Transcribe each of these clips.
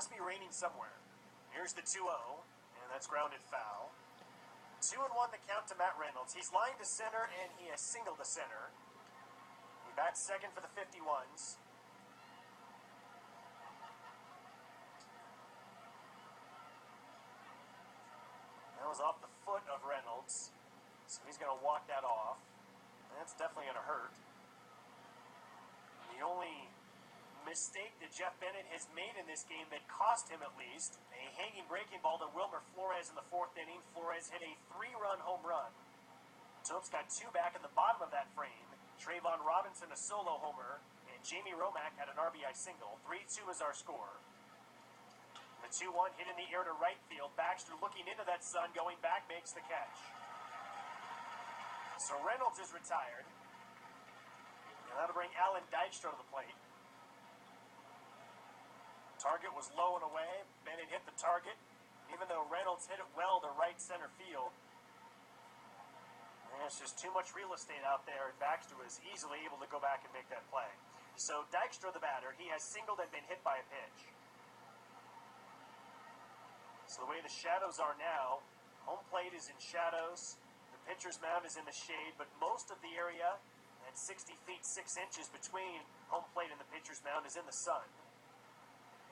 must be raining somewhere. Here's the 2-0, and that's grounded foul. 2-1 the count to Matt Reynolds. He's lined to center, and he has singled to center. He bats second for the 51s. That was off the foot of Reynolds, so he's going to walk that off. That's definitely going to hurt. The only mistake that Jeff Bennett has made in this game that cost him at least, a hanging breaking ball to Wilmer Flores in the fourth inning. Flores hit a 3-run home run. Topes got 2 back in the bottom of that frame. Trayvon Robinson a solo homer, and Jamie Romack had an RBI single. 3-2 is our score. The 2-1 hit in the air to right field. Baxter looking into that sun, going back, makes the catch. So Reynolds is retired. And that'll bring Alan Dykstra to the plate. Target was low and away. Bennett hit the target. Even though Reynolds hit it well to right center field, there's just too much real estate out there, and Baxter was easily able to go back and make that play. So Dykstra, the batter, he has singled and been hit by a pitch. So the way the shadows are now, home plate is in shadows, the pitcher's mound is in the shade, but most of the area, at 60 feet 6 inches between home plate and the pitcher's mound, is in the sun.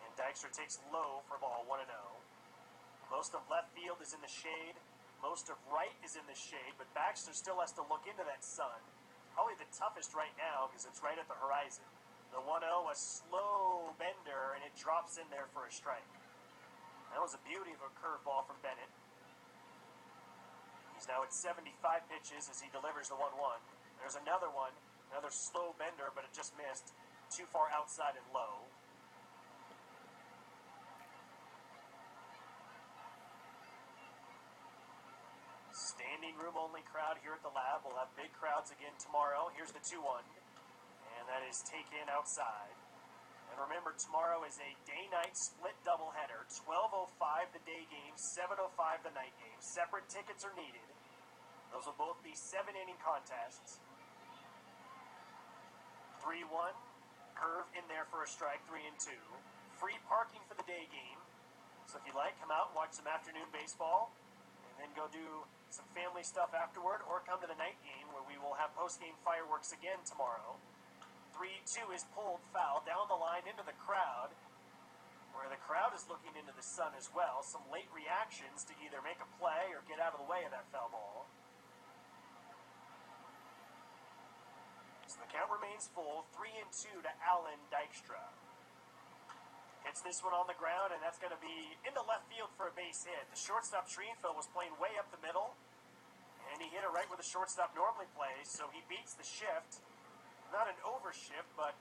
And Dykstra takes low for ball 1-0. Most of left field is in the shade. Most of right is in the shade, but Baxter still has to look into that sun. Probably the toughest right now because it's right at the horizon. The 1-0, a slow bender, and it drops in there for a strike. That was a beauty of a curveball from Bennett. He's now at 75 pitches as he delivers the 1-1. There's another one, another slow bender, but it just missed. Too far outside and low. Standing room only crowd here at the lab. We'll have big crowds again tomorrow. Here's the 2-1, and that is taken outside. And remember, tomorrow is a day-night split doubleheader. 12:05 the day game, 7:05 the night game. Separate tickets are needed. Those will both be 7-inning contests. 3-1, curve in there for a strike, 3-2. Free parking for the day game. So if you like, come out and watch some afternoon baseball, and then go do some family stuff afterward, or come to the night game where we will have post-game fireworks again tomorrow. 3-2 is pulled foul down the line into the crowd, where the crowd is looking into the sun as well. Some late reactions to either make a play or get out of the way of that foul ball. So the count remains full, 3-2 to Alan Dykstra. Hits this one on the ground, and that's going to be into left field for a base hit. The shortstop, Schrienfeld, was playing way up the middle, and he hit it right where the shortstop normally plays, so he beats the shift. Not an overshift, but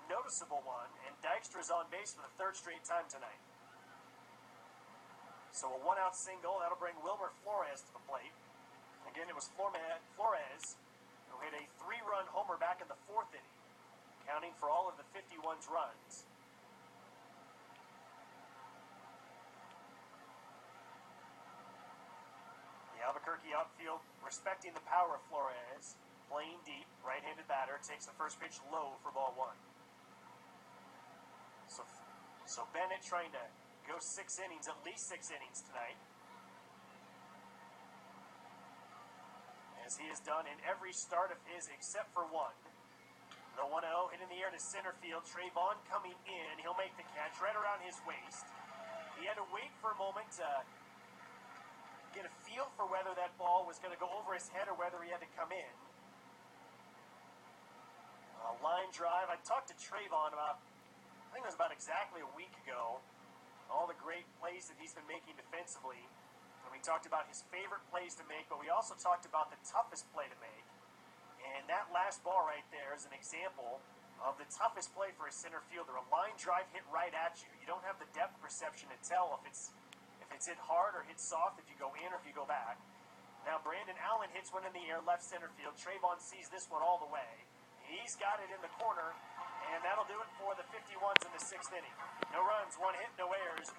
noticeable one, and Dykstra is on base for the 3rd straight time tonight. So a 1-out single, that'll bring Wilmer Flores to the plate. Again, it was Flores who hit a 3-run homer back in the 4th inning, counting for all of the 51's runs. The Albuquerque outfield respecting the power of Flores. Playing deep, right-handed batter, takes the first pitch low for ball 1. So Bennett trying to go 6 innings, at least 6 innings tonight, as he has done in every start of his except for one. The 1-0 hit in the air to center field. Trayvon coming in. He'll make the catch right around his waist. He had to wait for a moment to get a feel for whether that ball was going to go over his head or whether he had to come in. A line drive. I talked to Trayvon about, I think it was about exactly a week ago, all the great plays that he's been making defensively. And we talked about his favorite plays to make, but we also talked about the toughest play to make. And that last ball right there is an example of the toughest play for a center fielder. A line drive hit right at you. You don't have the depth perception to tell if it's hit hard or hit soft, if you go in or if you go back. Now Brandon Allen hits one in the air, left center field. Trayvon sees this one all the way. He's got it in the corner, and that'll do it for the 51s in the 6th inning. No runs, 1 hit, no errors.